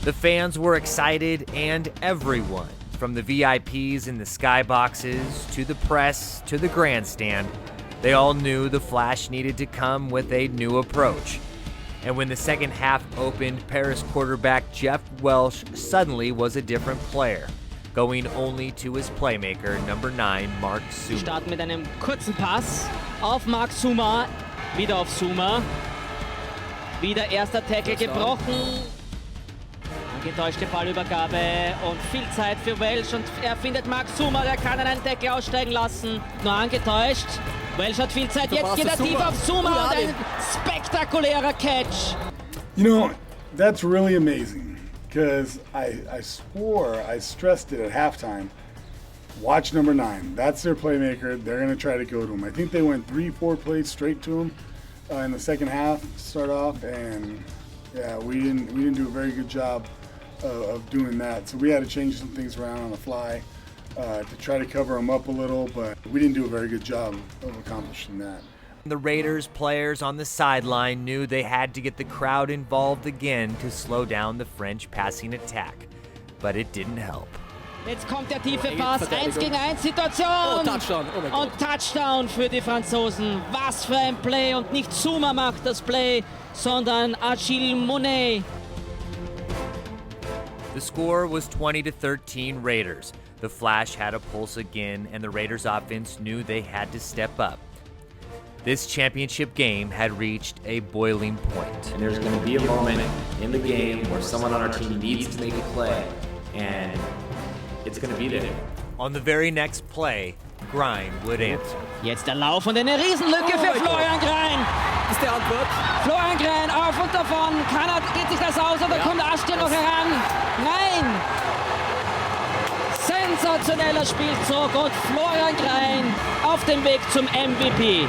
The fans were excited, and everyone, from the VIPs in the skyboxes to the press to the grandstand, they all knew the Flash needed to come with a new approach. And when the second half opened, Paris quarterback Jeff Welsh suddenly was a different player, going only to his playmaker, number 9, Mark Suma. Starten mit einem kurzen Pass auf Mark Suma, wieder auf Suma. Wieder erster Tackle gebrochen. Getäuschte Ballübergabe und viel Zeit für Welsh und er findet Mark Suma, der kann einen Tackle aussteigen lassen. Nur angetäuscht. Welsh hat viel Zeit, jetzt geht er tief auf Suma und ein spektakulärer Catch. You know, that's really amazing because I swore I stressed it at halftime. Watch number 9. That's their playmaker. They're going to try to go to him. I think they went 3-4 plays straight to him in the second half to start off, and yeah, we didn't do a very good job of doing that. So we had to change some things around on the fly to try to cover him up a little, but we didn't do a very good job of accomplishing that. The Raiders players on the sideline knew they had to get the crowd involved again to slow down the French passing attack, but it didn't help. Jetzt kommt der tiefe Pass, 1 gegen 1 Situation Touchdown. Und Touchdown für die Franzosen. Was für ein Play, und nicht Suma macht das Play, sondern Achille Monet. The score was 20-13 Raiders. The Flash had a pulse again, and the Raiders offense knew they had to step up. This championship game had reached a boiling point. And there's going to be a moment in the game where someone on our team needs to make a play, and it's going to be there. On the very next play, Grind would answer. Jetzt der Lauf und eine Riesenlücke für Florian Grein. Ist der Antwort? Florian Grein auf und davon. Geht sich das aus oder kommt Austria noch heran? Nein! Sensationeller Spielzug und Florian Grein auf dem Weg zum MVP.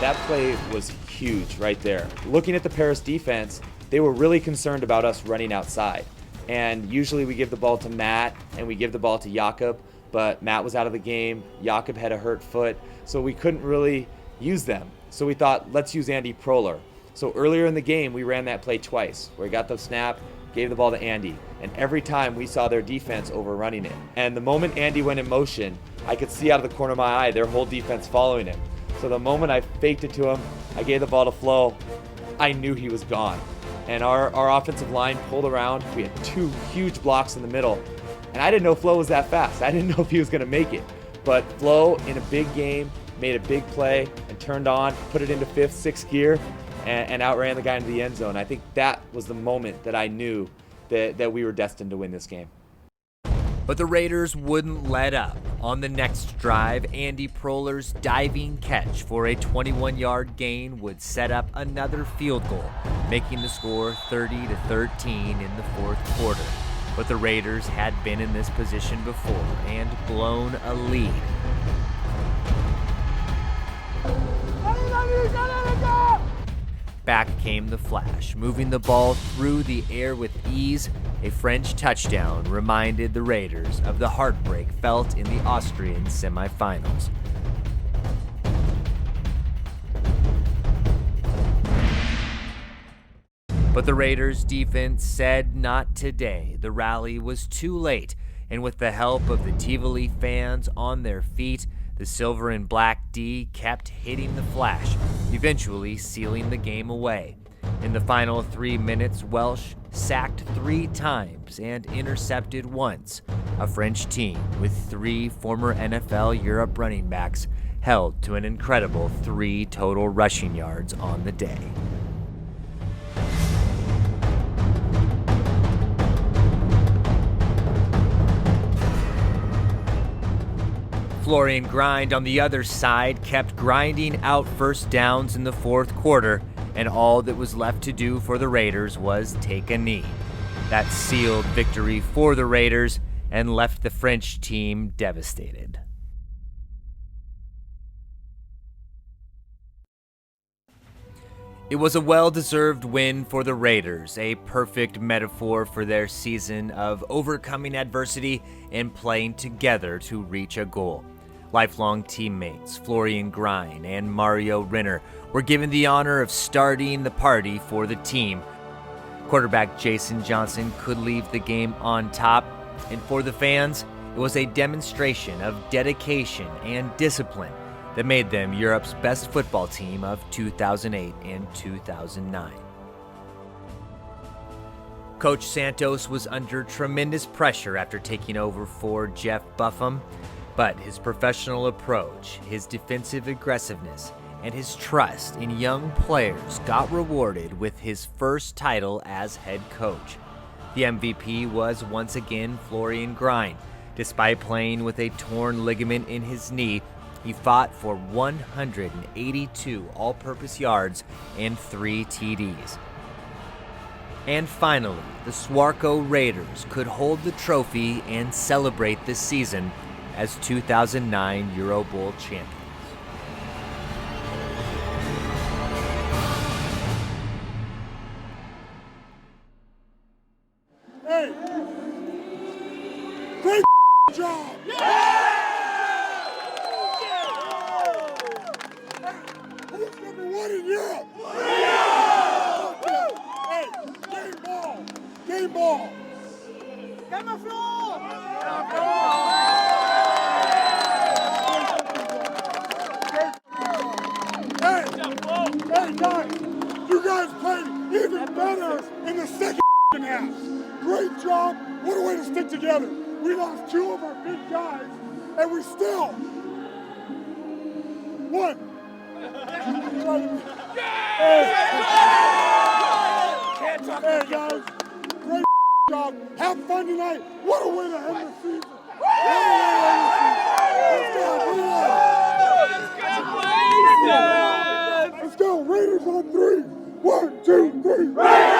That play was huge right there. Looking at the Paris defense, they were really concerned about us running outside. And usually we give the ball to Matt and we give the ball to Jakob, but Matt was out of the game. Jakob had a hurt foot, so we couldn't really use them. So we thought, let's use Andy Proler. So earlier in the game, we ran that play twice, where he got the snap, gave the ball to Andy. And every time we saw their defense overrunning it. And the moment Andy went in motion, I could see out of the corner of my eye their whole defense following him. So the moment I faked it to him, I gave the ball to Flo, I knew he was gone. And our offensive line pulled around. We had 2 huge blocks in the middle. And I didn't know Flo was that fast. I didn't know if he was going to make it. But Flo, in a big game, made a big play and turned on, put it into 5th, 6th gear, and outran the guy into the end zone. I think that was the moment that I knew that we were destined to win this game. But the Raiders wouldn't let up. On the next drive, Andy Proler's diving catch for a 21-yard gain would set up another field goal, making the score 30-13 in the fourth quarter. But the Raiders had been in this position before and blown a lead. Back came the Flash, moving the ball through the air with ease. A French touchdown reminded the Raiders of the heartbreak felt in the Austrian semifinals. But the Raiders' defense said not today. The rally was too late, and with the help of the Tivoli fans on their feet, the Silver and Black D kept hitting the Flash, eventually sealing the game away. In the final 3 minutes, Welsh sacked 3 times and intercepted once. A French team with 3 former NFL Europe running backs held to an incredible 3 total rushing yards on the day. Florian Grind on the other side kept grinding out first downs in the fourth quarter, and all that was left to do for the Raiders was take a knee. That sealed victory for the Raiders and left the French team devastated. It was a well-deserved win for the Raiders, a perfect metaphor for their season of overcoming adversity and playing together to reach a goal. Lifelong teammates Florian Grein and Mario Rinner were given the honor of starting the party for the team. Quarterback Jason Johnson could leave the game on top, and for the fans, it was a demonstration of dedication and discipline that made them Europe's best football team of 2008 and 2009. Coach Santos was under tremendous pressure after taking over for Jeff Buffum, but his professional approach, his defensive aggressiveness, and his trust in young players got rewarded with his first title as head coach. The MVP was once again Florian Grein. Despite playing with a torn ligament in his knee, he fought for 182 all-purpose yards and 3 TDs. And finally, the SWARCO Raiders could hold the trophy and celebrate this season as 2009 Eurobowl champions. Hey! Great job! Who's number 1 in Europe? Hey, game ball! Game ball! Hey guys, you guys played even better in the second half. Great job. What a way to stick together. We lost 2 of our big guys, and we still won. Hey guys, great job. Have fun tonight. What a way to end the season. Let's go, Raiders on 3. 1, 2, 3. Raiders!